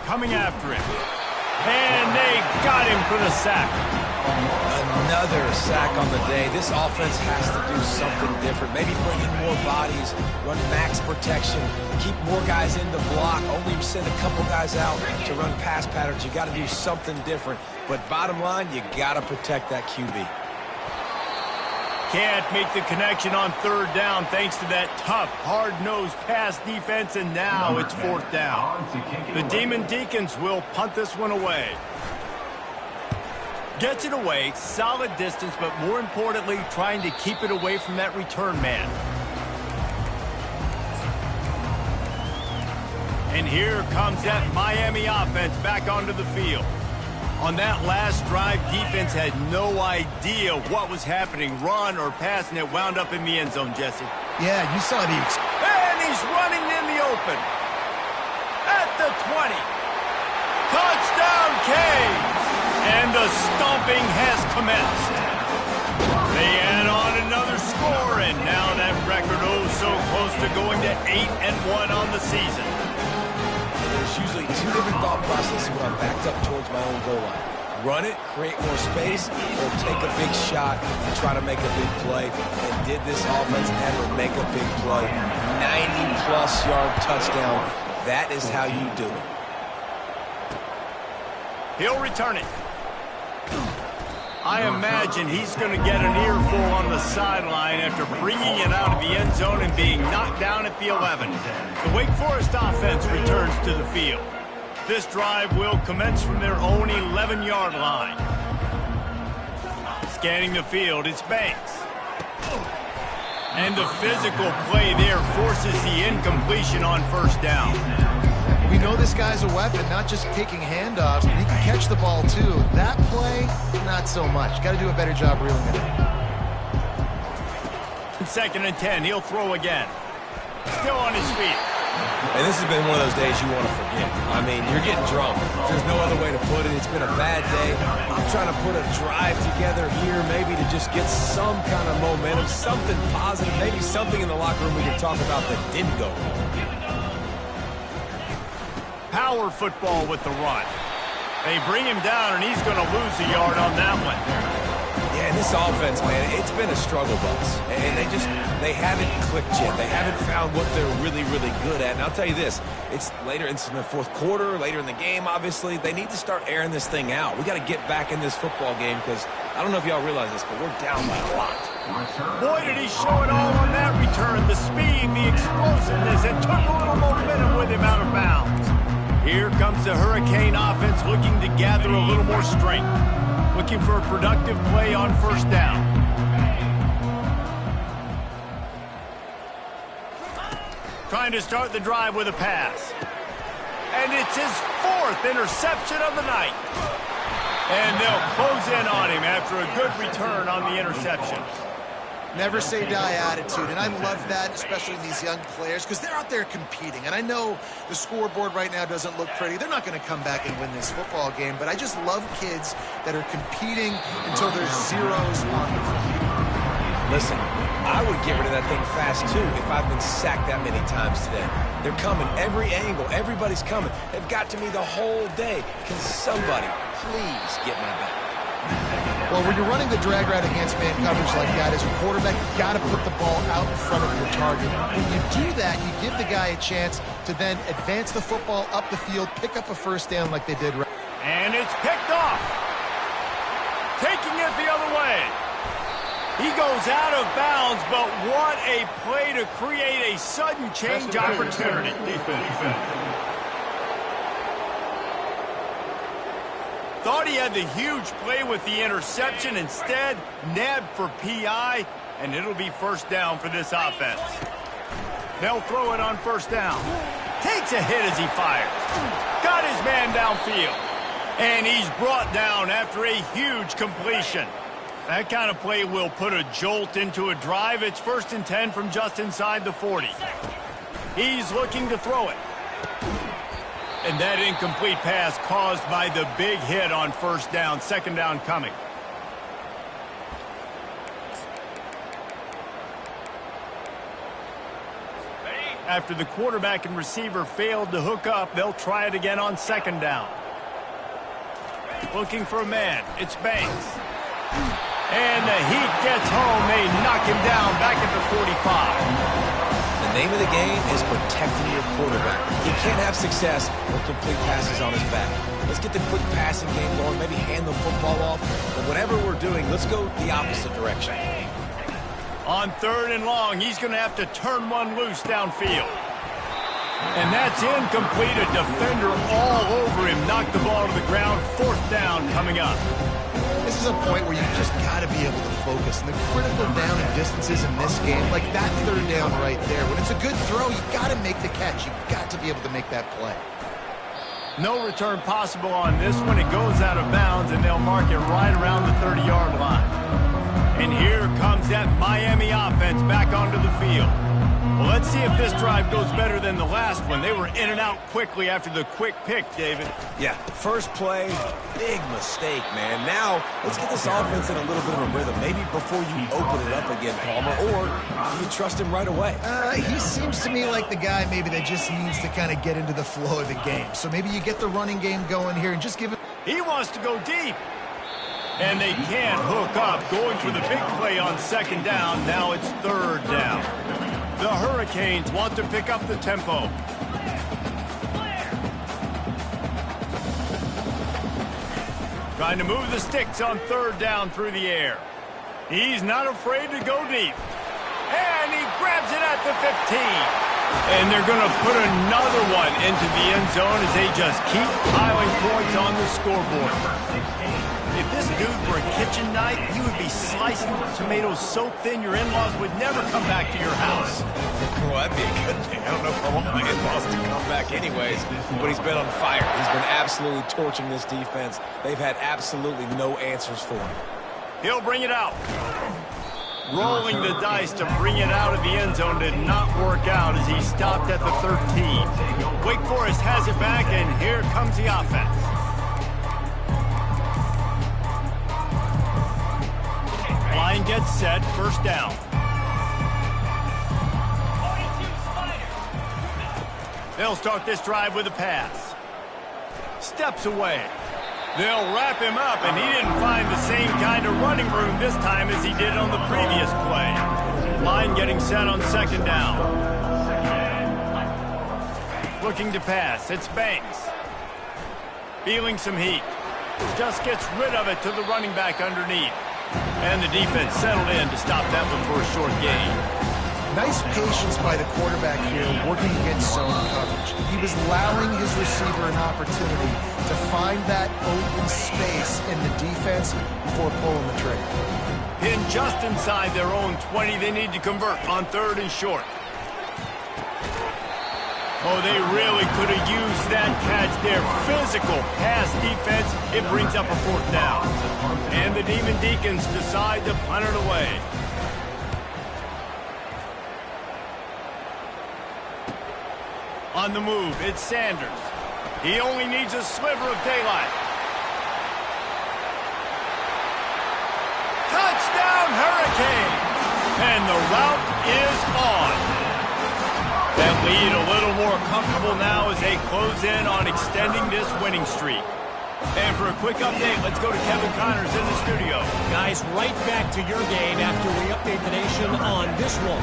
Coming after him. And they got him for the sack. Another sack on the day. This offense has to do something different. Maybe bring in more bodies, run max protection, keep more guys in the block, only send a couple guys out to run pass patterns. You got to do something different. But bottom line, you got to protect that QB. Can't make the connection on third down thanks to that tough, hard-nosed pass defense, and now it's fourth down. The Deacons will punt this one away. Gets it away, solid distance, but more importantly, trying to keep it away from that return man. And here comes that Miami offense back onto the field. On that last drive, defense had no idea what was happening, run or pass, and it wound up in the end zone, Jesse. Yeah, you saw the... And he's running in the open. At the 20. Touchdown, Canes! And the stomping has commenced. They add on another score, and now that record so close to going to 8-1 on the season. There's usually two different thought processes when I'm backed up towards my own goal line. Run it, create more space, or take a big shot and try to make a big play. And did this offense ever make a big play? 90-plus yard touchdown. That is how you do it. He'll return it. I imagine he's going to get an earful on the sideline after bringing it out of the end zone and being knocked down at the 11. The Wake Forest offense returns to the field. This drive will commence from their own 11-yard line. Scanning the field, it's Banks. And the physical play there forces the incompletion on first down. We know this guy's a weapon, not just taking handoffs, but he can catch the ball too. That play, not so much. Got to do a better job reeling it in. Second and 10, he'll throw again. Still on his feet. And this has been one of those days you want to forget. I mean, you're getting drunk. There's no other way to put it. It's been a bad day. I'm trying to put a drive together here, maybe to just get some kind of momentum, something positive, maybe something in the locker room we can talk about that didn't go wrong. Power football with the run. They bring him down, and he's going to lose a yard on that one. Yeah, and this offense, man, it's been a struggle bus. And they haven't clicked yet. They haven't found what they're really, really good at. And I'll tell you this, it's later in the fourth quarter, later in the game, obviously. They need to start airing this thing out. We got to get back in this football game because I don't know if y'all realize this, but we're down by a lot. Boy, did he show it all on that return. The speed, the explosiveness, and took a little momentum with him out of bounds. Here comes the Hurricane offense looking to gather a little more strength. Looking for a productive play on first down. Trying to start the drive with a pass. And it's his fourth interception of the night. And they'll close in on him after a good return on the interception. Never say die attitude, and I love that, especially in these young players, because they're out there competing. And I know the scoreboard right now doesn't look pretty. They're not going to come back and win this football game, but I just love kids that are competing until there's zeros on the clock. Listen, I would get rid of that thing fast, too, if I've been sacked that many times today. They're coming every angle. Everybody's coming. They've got to me the whole day. Can somebody please get my back? Well, when you're running the drag route against man coverage like that, as a quarterback, you got to put the ball out in front of your target. When you do that, you give the guy a chance to then advance the football up the field, pick up a first down like they did. And it's picked off. Taking it the other way. He goes out of bounds, but what a play to create a sudden change opportunity. Thought he had the huge play with the interception. Instead, nabbed for PI, and it'll be first down for this offense. They'll throw it on first down. Takes a hit as he fires. Got his man downfield. And he's brought down after a huge completion. That kind of play will put a jolt into a drive. It's 1st and 10 from just inside the 40. He's looking to throw it. And that incomplete pass caused by the big hit on 1st down. 2nd down coming. After the quarterback and receiver failed to hook up, they'll try it again on 2nd down. Looking for a man. It's Banks. And the heat gets home. They knock him down back at the 45. The name of the game is protecting your quarterback. He can't have success with complete passes on his back. Let's get the quick passing game going, maybe hand the football off. But whatever we're doing, let's go the opposite direction. On 3rd and long, he's going to have to turn one loose downfield. And that's incomplete. A defender all over him. Knocked the ball to the ground. 4th down coming up. This is a point where you've just got to be able to focus. And the critical down and distances in this game, like that 3rd down right there. When it's a good throw, you got to make the catch. You've got to be able to make that play. No return possible on this one. It goes out of bounds, and they'll mark it right around the 30-yard line. And here comes that Miami offense back onto the field. Well, let's see if this drive goes better than the last one. They were in and out quickly after the quick pick, David. Yeah, first play, big mistake, man. Now, let's get this offense in a little bit of a rhythm. Maybe before you open it up again, Palmer, or do you trust him right away? He seems to me like the guy maybe that just needs to kind of get into the flow of the game. So maybe you get the running game going here and just give it. He wants to go deep. And they can't hook up. Going for the big play on 2nd down. Now it's 3rd down. The Hurricanes want to pick up the tempo. Trying to move the sticks on 3rd down through the air. He's not afraid to go deep. And he grabs it at the 15. And they're going to put another one into the end zone as they just keep piling points on the scoreboard. If this dude were a kitchen knife, he would be slicing tomatoes so thin your in-laws would never come back to your house. Well, that'd be a good thing. I don't know if I want my in-laws to come back anyways, but he's been on fire. He's been absolutely torching this defense. They've had absolutely no answers for him. He'll bring it out. Rolling the dice to bring it out of the end zone did not work out as he stopped at the 13. Wake Forest has it back, and here comes the offense. Line gets set, 1st down. They'll start this drive with a pass. Steps away. They'll wrap him up, and he didn't find the same kind of running room this time as he did on the previous play. Line getting set on 2nd down. Looking to pass. It's Banks. Feeling some heat. Just gets rid of it to the running back underneath. And the defense settled in to stop that one for a short gain. Nice patience by the quarterback here working against zone coverage. He was allowing his receiver an opportunity to find that open space in the defense before pulling the trigger. In just inside their own 20, they need to convert on 3rd and short. Oh, they really could have used that catch there. Physical pass defense. It brings up a 4th down. And the Deacons decide to punt it away. On the move, it's Sanders. He only needs a sliver of daylight. Touchdown, Hurricanes! And the route is on. That lead a little more comfortable now as they close in on extending this winning streak. And for a quick update, let's go to Kevin Connors in the studio. Guys, right back to your game after we update the nation on this one.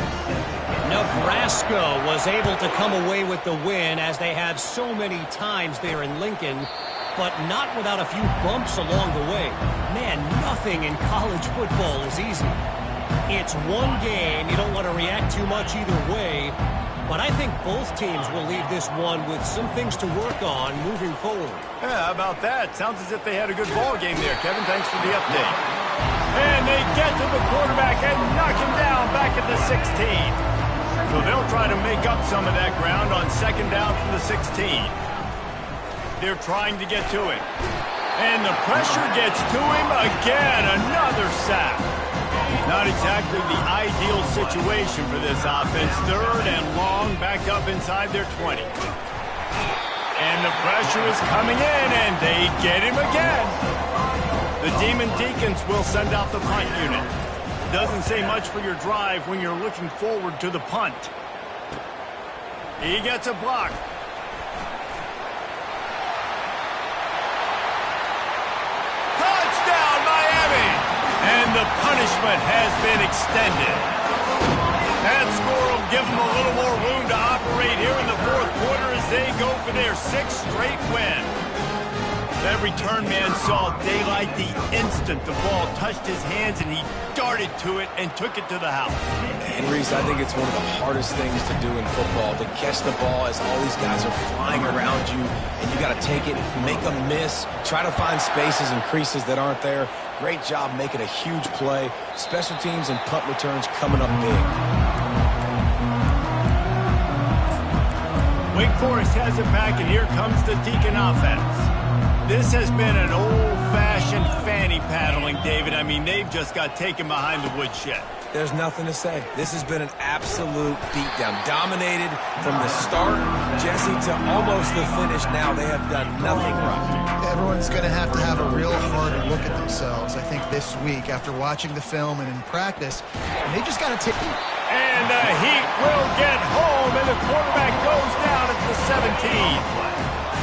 Nebraska was able to come away with the win as they have so many times there in Lincoln, but not without a few bumps along the way. Man, nothing in college football is easy. It's one game. You don't want to react too much either way. But I think both teams will leave this one with some things to work on moving forward. Yeah, how about that? Sounds as if they had a good ball game there, Kevin. Thanks for the update. And they get to the quarterback and knock him down back at the 16. So they'll try to make up some of that ground on 2nd down from the 16. They're trying to get to it. And the pressure gets to him again. Another sack. Not exactly the ideal situation for this offense. 3rd and long, back up inside their 20. And the pressure is coming in, and they get him again. The Deacons will send out the punt unit. Doesn't say much for your drive when you're looking forward to the punt. He gets a block. Touchdown, Miami! And the punishment has been extended. That score will give them a little more room to operate here in the 4th quarter as they go for their 6th straight win. That return man saw daylight the instant the ball touched his hands, and he darted to it and took it to the house. And Reese, I think it's one of the hardest things to do in football, to catch the ball as all these guys are flying around you, and you got to take it, make a miss, try to find spaces and creases that aren't there. Great job making a huge play. Special teams and punt returns coming up big. Wake Forest has it back, and here comes the Deacon offense. This has been an old-fashioned fanny paddling, David. I mean, they've just got taken behind the woodshed. There's nothing to say. This has been an absolute beatdown. Dominated from the start, Jesse, to almost the finish now. They have done nothing right. Everyone's going to have a real hard look at themselves, I think, this week after watching the film and in practice. And they just got to take... And the Heat will get home, and the quarterback goes down at the 17.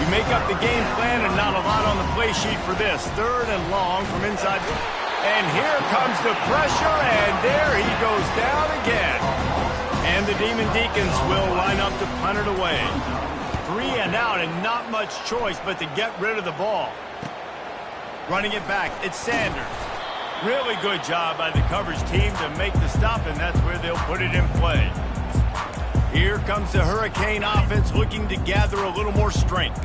You make up the game plan and not a lot on the play sheet for this. 3rd and long from inside. And here comes the pressure, and there he goes down again. And the Deacons will line up to punt it away. 3 and out, and not much choice but to get rid of the ball. Running it back, it's Sanders. Really good job by the coverage team to make the stop, and that's where they'll put it in play. Here comes the Hurricane offense looking to gather a little more strength.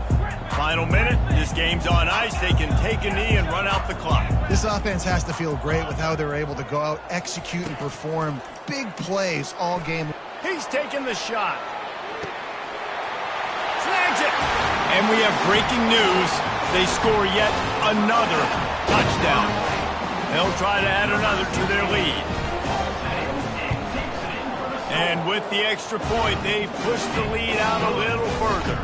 Final minute, this game's on ice. They can take a knee and run out the clock. This offense has to feel great with how they're able to go out, execute, and perform big plays all game. He's taking the shot. Snags it. And we have breaking news. They score yet another touchdown. They'll try to add another to their lead. And with the extra point, they push the lead out a little further.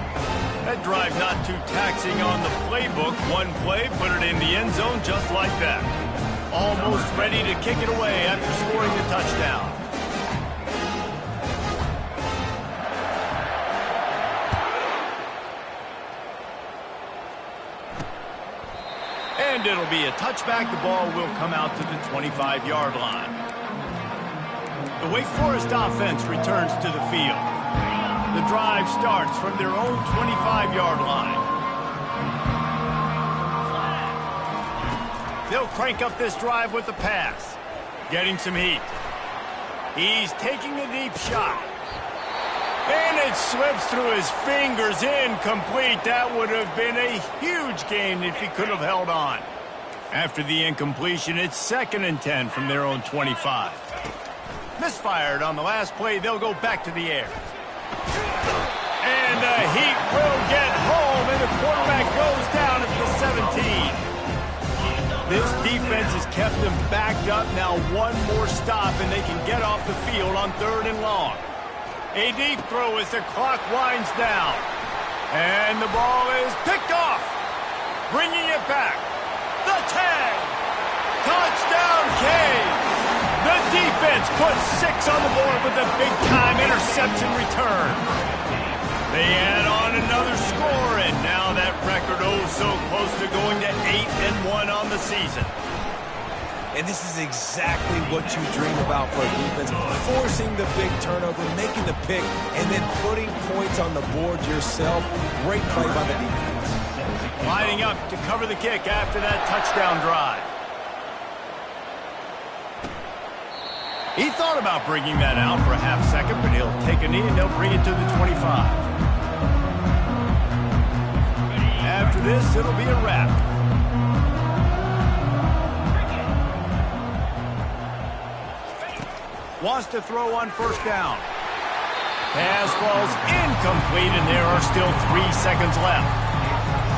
That drive not too taxing on the playbook. One play, put it in the end zone just like that. Almost ready to kick it away after scoring the touchdown. And it'll be a touchback. The ball will come out to the 25-yard line. The Wake Forest offense returns to the field. The drive starts from their own 25-yard line. They'll crank up this drive with the pass. Getting some heat. He's taking a deep shot. And it slips through his fingers, incomplete. That would have been a huge gain if he could have held on. After the incompletion, it's 2nd and 10 from their own 25. Misfired on the last play. They'll go back to the air. And the Heat will get home, and the quarterback goes down at the 17. This defense has kept them backed up. Now one more stop, and they can get off the field on 3rd and long. A deep throw as the clock winds down. And the ball is picked off. Bringing it back. The tag. Touchdown, Cade. The defense puts 6 on the board with a big-time interception return. They add on another score, and now that record so close to going to 8-1 on the season. And this is exactly what you dream about for a defense. Forcing the big turnover, making the pick, and then putting points on the board yourself. Great play by the defense. Lining up to cover the kick after that touchdown drive. He thought about bringing that out for a half second, but he'll take a knee and they'll bring it to the 25. After this, it'll be a wrap. Wants to throw on 1st down. Pass falls incomplete, and there are still 3 seconds left.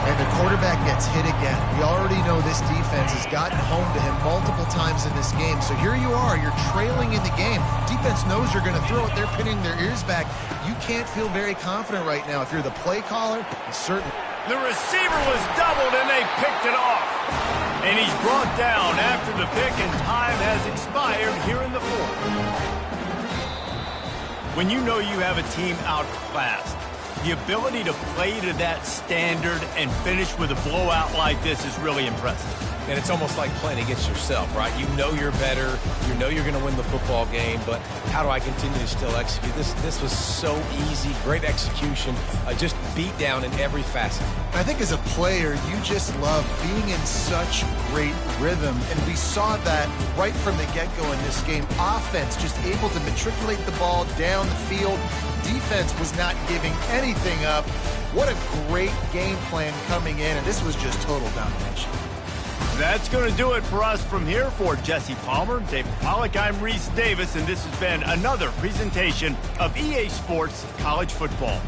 And the quarterback gets hit again. We already know this defense has gotten home to him multiple times in this game. So here you are, you're trailing in the game. Defense knows you're going to throw it. They're pinning their ears back. You can't feel very confident right now. If you're the play caller, certainly. The receiver was doubled, and they picked it off. And he's brought down after the pick, and time has expired here in the fourth. When you know you have a team outclassed, the ability to play to that standard and finish with a blowout like this is really impressive. And it's almost like playing against yourself, right? You know you're better. You know you're going to win the football game, but how do I continue to still execute? This was so easy, great execution, just beat down in every facet. I think as a player, you just love being in such great rhythm, and we saw that right from the get-go in this game. Offense just able to matriculate the ball down the field. Defense was not giving anything up. What a great game plan coming in, and this was just total domination. That's going to do it for us from here. For Jesse Palmer, David Pollack, I'm Reese Davis, and this has been another presentation of EA Sports College Football.